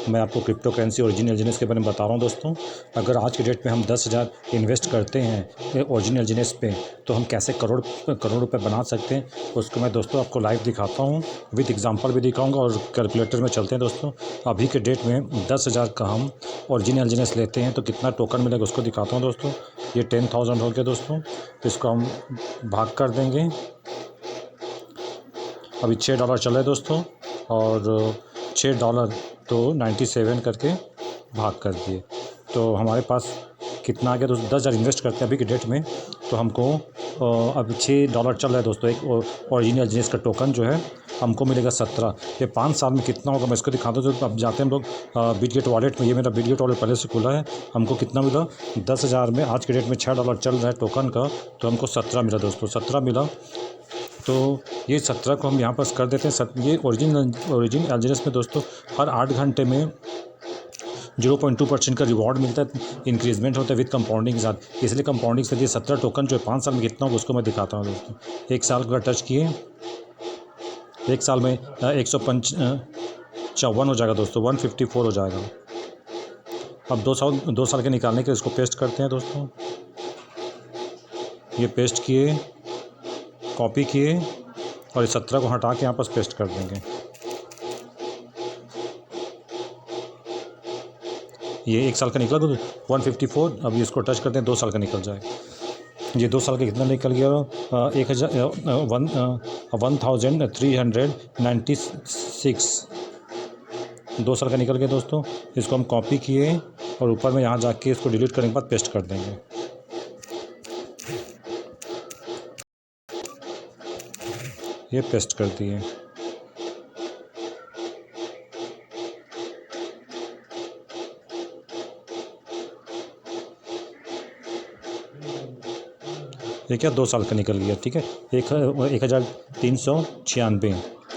मैं आपको crypto currency origin एलजीनेस के बारे में बता रहा हूँ दोस्तों। अगर आज के डेट में हम 10,000 इन्वेस्ट करते हैं ओरिजिन एलजीनेस पे तो हम कैसे करोड़ रुपए बना सकते हैं, उसको मैं दोस्तों आपको लाइव दिखाता हूँ, विद एग्जांपल भी दिखाऊंगा और कैलकुलेटर में चलते हैं दोस्तों। अभी के डेट में 10,000 का हम ओरिजिन एलजीनेस लेते हैं तो कितना टोकन मिलेगा उसको दिखाता हूँ दोस्तों। ये 10,000 हो गया दोस्तों, तो इसको हम भाग कर देंगे। अभी $6 चल रहा है दोस्तों, और $6 तो 97 करके भाग कर दिए, तो हमारे पास कितना आ गया दोस्तों। 10,000 इन्वेस्ट करते हैं अभी के डेट में, तो हमको अभी $6 चल रहा है दोस्तों। एक ओरिजिनल एलजीनेस का टोकन जो है हमको मिलेगा 17। ये 5 साल में कितना होगा मैं इसको दिखाता हूँ। तो अब जाते हैं हम लोग बिटगेट वॉलेट में। ये मेरा बिटगेट वॉलेट पहले से खुला है। हमको कितना मिला 10,000 में, आज के डेट में $6 चल रहा है टोकन का, तो हमको 17 मिला दोस्तों, 17 मिला। तो ये 17 को हम यहाँ पर कर देते हैं। ये ओरिजिन एलजीनेस में दोस्तों हर 8 घंटे में 0.2% का रिवॉर्ड मिलता है, इंक्रीजमेंट होता है विद कंपाउंडिंग के साथ। इसलिए कंपाउंडिंग से ये 17 टोकन जो है 5 साल में कितना होगा उसको मैं दिखाता हूँ दोस्तों। 1 साल का टच किए, 1 साल में 155 हो जाएगा दोस्तों, 154 हो जाएगा। अब 2 साल के निकालने के इसको पेस्ट करते हैं दोस्तों। ये पेस्ट किए, कॉपी किए, और इस 17 को हटा के यहाँ पर पेस्ट कर देंगे। ये 1 साल का निकला तो 154। अब इसको टच करते हैं, 2 साल का निकल जाए। ये 2 साल का कितना निकल गया, 1396। 2 साल का निकल गया दोस्तों। इसको हम कॉपी किए और ऊपर में यहाँ जाके इसको डिलीट करने के बाद पेस्ट कर देंगे। ये पेस्ट कर दिए। ये क्या 2 साल का निकल गया, ठीक है। 1396।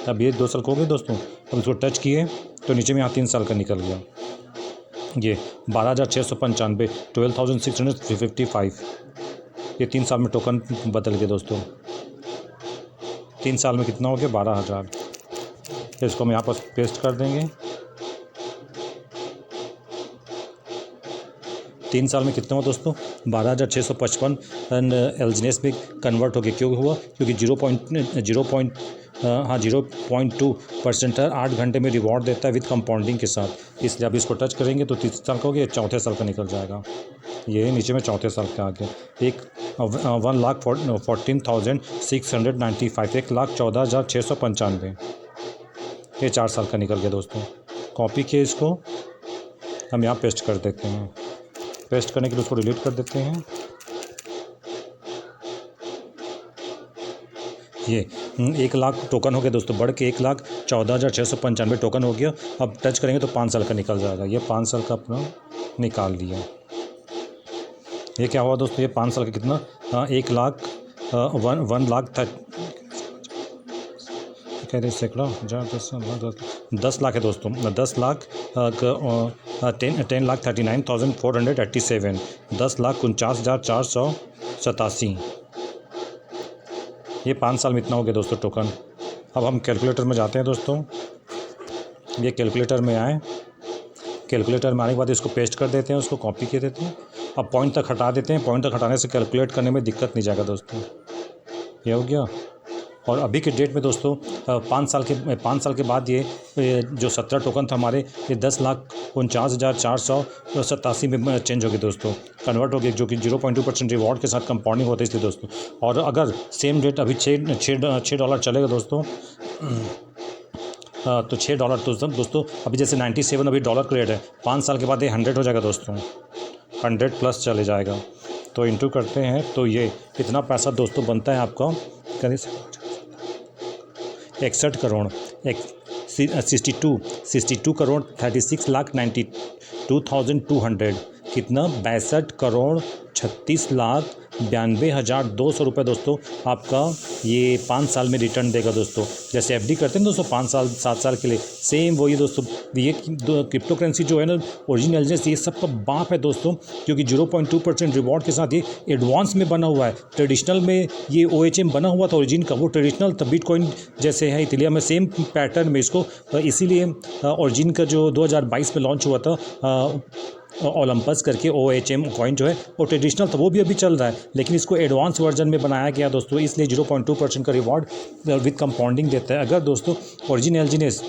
अब ये 2 साल का हो गए दोस्तों। अब इसको टच किए तो नीचे में यहाँ 3 साल का निकल गया। ये 12,695, 12,655। ये 3 साल में टोकन बदल गए दोस्तों। 3 साल में कितना हो गया 12,000। इसको हम यहाँ पर पेस्ट कर देंगे। 3 साल में कितना हुआ दोस्तों 12,655 एलजीनेस में कन्वर्ट हो गया। क्यों हुआ, क्योंकि 0.2% हर 8 घंटे में रिवॉर्ड देता है विद कंपाउंडिंग के साथ। इसलिए अब इसको टच करेंगे तो 3 साल का हो गया, 4थे साल का निकल जाएगा। ये नीचे में 4थे साल का आ गया। 1,14,695, 1,14,695। ये 4 साल का निकल गया दोस्तों। कॉपी किए, इसको हम यहाँ पेस्ट कर देते हैं। पेस्ट करने के लिए उसको डिलीट कर देते हैं। ये 1 लाख टोकन हो गया दोस्तों, बढ़ के 1,14,695 टोकन हो गया। अब टच करेंगे तो 5 साल का निकल जाएगा। ये 5 साल का अपना निकाल लिया। ये क्या हुआ दोस्तों, ये 5 साल का कितना 1 लाख 1 लाख कह रहे सैकड़ा 10 लाख है दोस्तों। 10,39,487। 10,49,487। ये 5 साल में इतना हो गया दोस्तों टोकन। अब हम कैलकुलेटर में जाते हैं दोस्तों। ये कैलकुलेटर में आए, कैलकुलेटर में आने के बाद इसको पेस्ट कर देते हैं, उसको कॉपी कर देते हैं। अब पॉइंट तक हटा देते हैं। पॉइंट तक हटाने से कैलकुलेट करने में दिक्कत नहीं जाएगा दोस्तों। ये हो गया। और अभी के डेट में दोस्तों 5 साल के बाद ये जो 17 टोकन था हमारे, ये 10,49,487 में चेंज हो गए दोस्तों, कन्वर्ट हो गए, जो कि 0.2% रिवॉर्ड के साथ कंपाउंडिंग होता है इसलिए दोस्तों। और अगर सेम डेट अभी $6 चलेगा दोस्तों, तो $6 तो दोस्तों अभी जैसे 97 अभी डॉलर का रेट है, 5 साल के बाद ये 100 हो जाएगा दोस्तों, 100+ चले जाएगा। तो इंटू करते हैं तो ये कितना पैसा दोस्तों बनता है आपका, करें 61 करोड़ 62 करोड़ 36,92,200। कितना 62 करोड़ 36 लाख ₹92,200 दोस्तों आपका ये 5 साल में रिटर्न देगा दोस्तों। जैसे एफडी करते हैं दोस्तों 5 साल 7 साल के लिए, सेम वही दोस्तों। ये क्रिप्टो करेंसी जो है ना, ओरिजिनल एलिजिनेस, ये सबका बाप है दोस्तों, क्योंकि 0.2% रिवॉर्ड के साथ ये एडवांस में बना हुआ है। ट्रेडिशनल में ये OHM बना हुआ था ओरिजिन का, वो ट्रेडिशनल था बिटकॉइन जैसे है इथिलियम में, सेम पैटर्न में इसको, इसीलिए ओरिजिन का जो 2022 में लॉन्च हुआ था ओलंपस करके OHM कॉइन जो है वो ट्रेडिशनल था, वो भी अभी चल रहा है, लेकिन इसको एडवांस वर्जन में बनाया गया दोस्तों, इसलिए 0.2% का रिवॉर्ड विद कंपाउंडिंग देता है। अगर दोस्तों ओरिजिन एलिजिनेस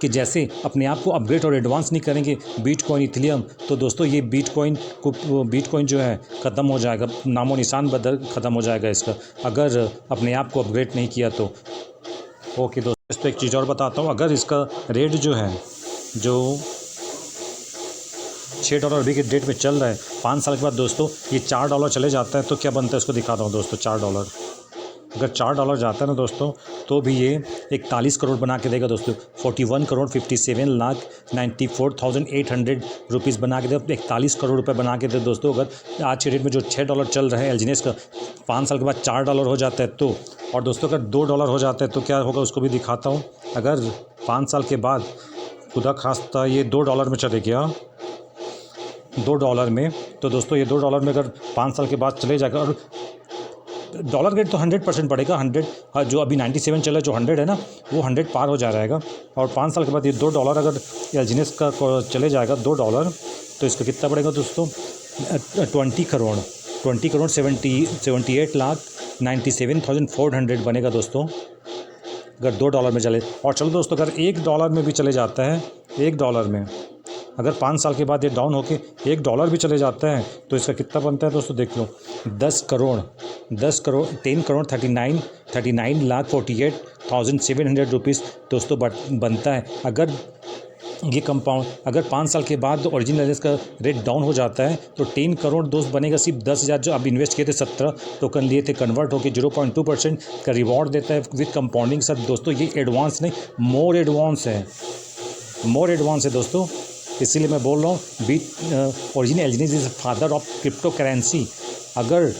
कि जैसे अपने आप को अपग्रेड और एडवांस नहीं करेंगे बिटकॉइन इथिलियम, तो दोस्तों ये बिटकॉइन जो है ख़त्म हो जाएगा, नामो निशान बदल ख़त्म हो जाएगा इसका, अगर अपने आप को अपग्रेड नहीं किया तो। ओके दोस्तों, एक चीज़ और बताता हूँ, अगर इसका रेट जो है जो $6 अभी के डेट में चल रहा है, 5 साल के बाद दोस्तों ये $4 चले जाता है तो क्या बनता है इसको दिखाता हूँ दोस्तों। $4 अगर $4 जाता है ना दोस्तों, तो भी ये 41 करोड़ बना के देगा दोस्तों। 41,57,94,800 रुपीज़ बना के दे, 41 करोड़ रुपए बना के दे दोस्तों। अगर आज के डेट में जो $6 चल रहा है एलिजिनेस का, 5 साल के बाद $4 हो जाता है तो। और दोस्तों अगर $2 हो जाता है तो क्या होगा उसको भी दिखाता हूँ। अगर 5 साल के बाद खुदा खास्ता ये $2 में चले गया, $2 में, तो दोस्तों ये $2 में अगर 5 साल के बाद चले जाएगा, और डॉलर रेट तो 100% बढ़ेगा। 100 जो अभी 97 चला, जो 100 है ना, वो 100 पार हो जाएगा। और 5 साल के बाद ये $2 अगर एलिजिनेस का चले जाएगा $2, तो इसका कितना बढ़ेगा दोस्तों? 20 करोड़ 78,97,400 बनेगा दोस्तों, अगर $2 में चले। और चलो दोस्तों, अगर $1 में भी चले जाता है, $1 में अगर 5 साल के बाद ये डाउन होके $1 भी चले जाता है, तो इसका कितना बनता है दोस्तों देख लो। 10 करोड़ 39,48,700 रुपीज़ दोस्तों बनता है। अगर ये कंपाउंड, अगर 5 साल के बाद ओरिजिनल एलिजिनेस का रेट डाउन हो जाता है, तो 10 करोड़ दोस्त बनेगा सिर्फ 10,000 जो अब इन्वेस्ट किए थे, 17 टोकन लिए थे, कन्वर्ट होकर 0.2% का रिवॉर्ड देता है विद कंपाउंडिंग सर। दोस्तों ये एडवांस नहीं, मोर एडवांस है दोस्तों। इसीलिए मैं बोल रहा हूँ ओरिजिनल एलिजिनेस is father of cryptocurrency. अगर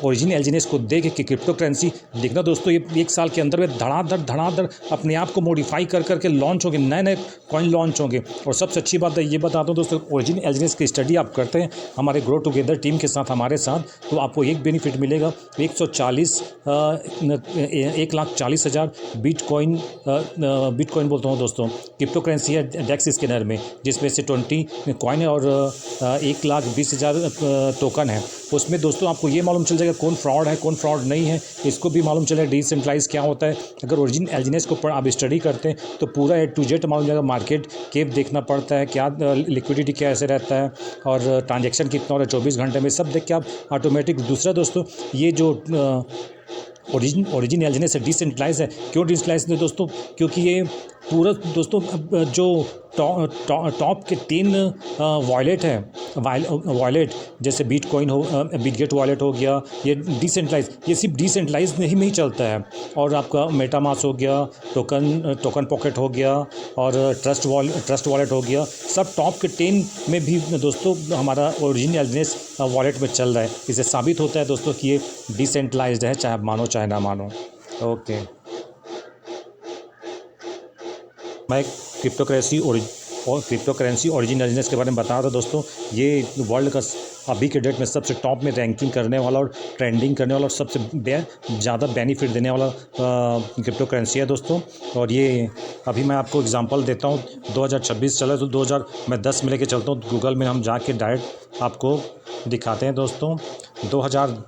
ओरिजिनल एलिजिनेस को देख के क्रिप्टो करेंसी देखना दोस्तों, ये 1 साल के अंदर में धड़ाधड़ अपने आप को मॉडिफाई कर करके लॉन्च होंगे, नए कॉइन लॉन्च होंगे। और सबसे अच्छी बात है, ये बताता हूँ दोस्तों, ओरिजिनल एलिजिनेस की स्टडी आप करते हैं हमारे ग्रो टुगेदर टीम के साथ, हमारे साथ, तो आपको एक बेनिफिट मिलेगा। 1,40,000 बिटकॉइन बोलता हूँ दोस्तों, क्रिप्टो करेंसी है डेक्स स्कैनर में, जिसमें से 20 कॉइन है और 1,20,000 टोकन है। उसमें दोस्तों आपको ये मालूम चल जाएगा कौन फ्रॉड है कौन फ्रॉड नहीं है, इसको भी मालूम चलेगा डिसेंट्रलाइज क्या होता है। अगर ओरिजिनल एलिजिनेस को आप स्टडी करते हैं तो पूरा A to Z मालूम जाएगा। मार्केट कैप देखना पड़ता है, क्या लिक्विडिटी कैसे रहता है, और ट्रांजेक्शन कितना हो रहा है 24 घंटे में, सब देख के आप ऑटोमेटिक। दूसरा दोस्तों, ये जो ओरिजिनल एलिजिनेस है डिसेंट्रलाइज है। क्यों डिसेंट्रलाइज है दोस्तों? क्योंकि ये पूरा दोस्तों जो टॉप के 3 वॉलेट जैसे बिटकॉइन हो, बिटगेट वॉलेट हो गया, ये डिसेंट्रलाइज, ये सिर्फ डिसेंट्रलाइज नहीं में ही चलता है। और आपका मेटामास्क हो गया, टोकन पॉकेट हो गया, और ट्रस्ट वॉलेट हो गया, सब टॉप के 10 में भी दोस्तों हमारा ओरिजिनल एलिजिनेस वॉलेट में चल रहा है। इससे साबित होता है दोस्तों कि ये डिसेंट्रलाइज्ड है, चाहे आप मानो चाहे ना मानो। ओके, मैं क्रिप्टो करेंसी ओरिजिनल एलिजिनेस के बारे में बता रहा था दोस्तों। ये वर्ल्ड का अभी के डेट में सबसे टॉप में रैंकिंग करने वाला और ट्रेंडिंग करने वाला और सबसे ज़्यादा बेनिफिट देने वाला क्रिप्टो करेंसी है दोस्तों। और ये अभी मैं आपको एग्जांपल देता हूँ, 2026 चला तो 2010 में लेके चलता हूँ, गूगल में हम जाके डायरेक्ट आपको दिखाते हैं दोस्तों। 2000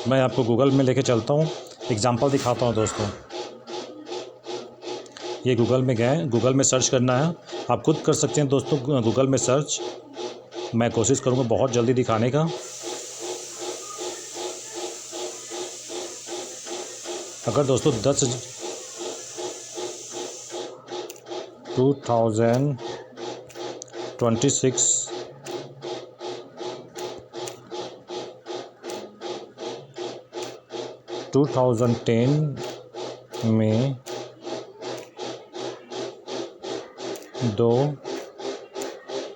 मैं आपको गूगल में लेके चलता हूँ, एग्जांपल दिखाता हूँ दोस्तों। ये गूगल में गए, गूगल में सर्च करना है, आप खुद कर सकते हैं दोस्तों गूगल में सर्च। मैं कोशिश करूँगा बहुत जल्दी दिखाने का। अगर दोस्तों 2026 2010 में 2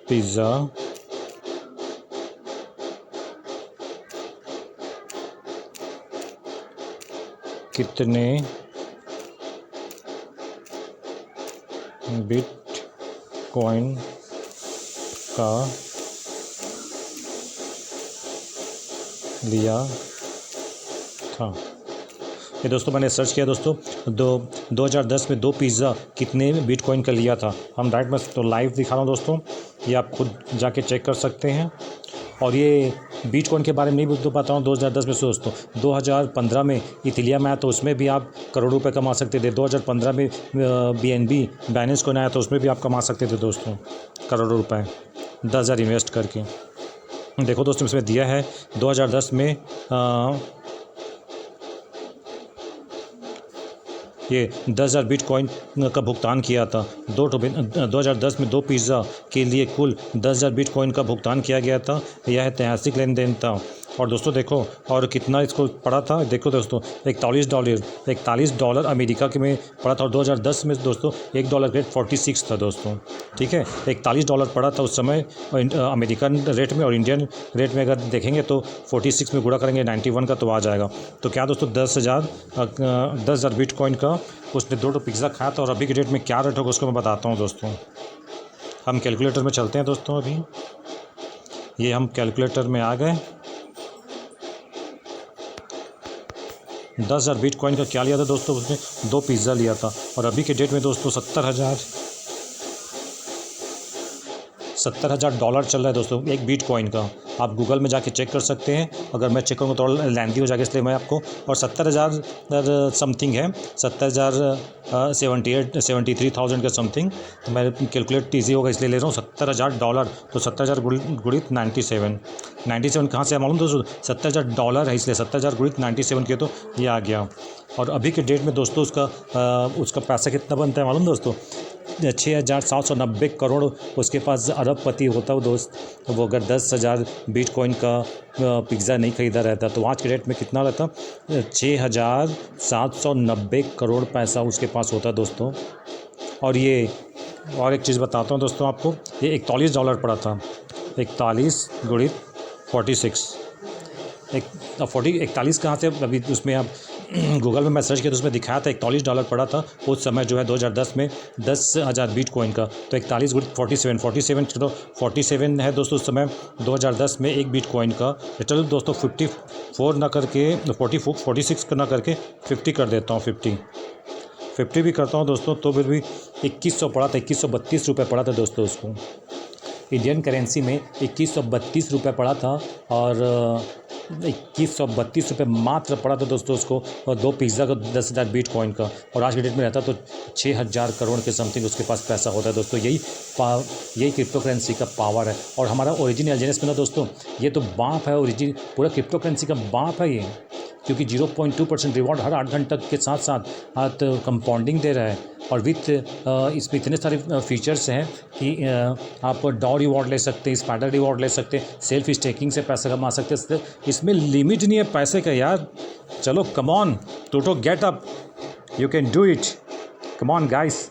पिज़्ज़ा कितने बिटकॉइन का लिया था। ये दोस्तों मैंने सर्च किया दोस्तों, 2010 में 2 पिज़्ज़ा कितने बिटकॉइन का लिया था। हम डायरेक्ट में तो लाइव दिखा रहा हूँ दोस्तों, ये आप खुद जाके चेक कर सकते हैं। और ये बिटकॉइन के बारे में नहीं बता पाता हूँ 2010 में दोस्तों। 2015 में इथिलियम आया तो उसमें भी आप करोड़ों रुपए कमा सकते थे। 2015 में BNB बाइनेंस कॉइन आया तो उसमें भी आप कमा सकते थे दोस्तों करोड़ों रुपए 10,000 इन्वेस्ट करके। देखो दोस्तों इसमें दिया है 2010 में ये 10,000 बिटकॉइन का भुगतान किया था। 2010 में 2 पिज़्ज़ा के लिए कुल 10,000 बिटकॉइन का भुगतान किया गया था। यह ऐतिहासिक लेन देन था। और दोस्तों देखो और कितना इसको पड़ा था, देखो दोस्तों $41 अमेरिका के में पड़ा था। और 2010 में दोस्तों $1 रेट 46 था दोस्तों, ठीक है। $41 पड़ा था उस समय अमेरिकन रेट में, और इंडियन रेट में अगर देखेंगे तो 46 में गुणा करेंगे 91 का तो आ जाएगा। तो क्या दोस्तों 10,000 बिटकॉइन का उसने 2 पिज़्ज़ा खाया था। और अभी के डेट में क्या रेट होगा उसको मैं बताता हूँ दोस्तों। हम कैलकुलेटर में चलते हैं दोस्तों। अभी ये हम कैलकुलेटर में आ गए। 10,000 बिटकॉइन का क्या लिया था दोस्तों, उसने 2 पिज़्ज़ा लिया था। और अभी के डेट में दोस्तों $70,000 चल रहा है दोस्तों एक बिटकॉइन का। आप गूगल में जाके चेक कर सकते हैं। अगर मैं चेक करूँगा थोड़ा लेंथी हो जाएगा, इसलिए मैं आपको, और 70,000 समथिंग है, 73,000 का समथिंग। तो मैं कैलकुलेट ईजी होगा इसलिए ले रहा हूँ $70,000। तो 70,000 गुणित 97 कहाँ से मालूम दोस्तों, $70,000 है इसलिए 70,000 गुणित 97 के तो ये आ गया। और अभी के डेट में दोस्तों उसका पैसा कितना बनता है मालूम दोस्तों, 6,790 करोड़ उसके पास अरबपति होता वो दोस्त। तो वो अगर 10,000 बिटकॉइन का पिज़्ज़ा नहीं खरीदा रहता तो आज के डेट में कितना रहता, 6,790 करोड़ पैसा उसके पास होता दोस्तों। और ये और एक चीज़ बताता हूँ दोस्तों आपको, ये $41 पड़ा था। 41 गुणित 46 41 कहाँ से, अभी उसमें आप गूगल में मैं सर्च किया तो उसमें दिखाया था $41 पड़ा था उस समय जो है 2010 में 10,000 बिटकॉइन का। तो 41 गुणित 47 है दोस्तों उस समय 2010 में एक बिटकॉइन का। चलो दोस्तों 54 ना करके 46 ना करके 50 कर देता हूँ, 50 भी करता हूँ दोस्तों। तो फिर भी 2100 पड़ा था, 2132 रुपये पड़ा था दोस्तों उसको। इंडियन करेंसी में 2132 रुपये पड़ा था। और 2132 रुपये मात्र पड़ा था दोस्तों उसको, और 2 पिज़्ज़ा का 10,000 बिटकॉइन का। और आज के डेट में रहता तो 6,000 करोड़ के समथिंग उसके पास पैसा होता है दोस्तों। यही क्रिप्टो करेंसी का पावर है। और हमारा ओरिजिन एलजीएनएस में ना दोस्तों, ये तो बाप है, ओरिजिन पूरा क्रिप्टो करेंसी का बाप है ये, क्योंकि 0.2% रिवॉर्ड हर 8 घंटे के साथ कंपाउंडिंग दे रहा है। और इसमें इतने सारे फीचर्स हैं कि आप डॉ रिवॉर्ड ले सकते हैं, स्पाइडर रिवॉर्ड ले सकते हैं, सेल्फ स्टेकिंग से पैसा कमा सकते हैं। इसमें लिमिट नहीं है पैसे का यार। चलो come on toto, get up, you can do it, come on guys.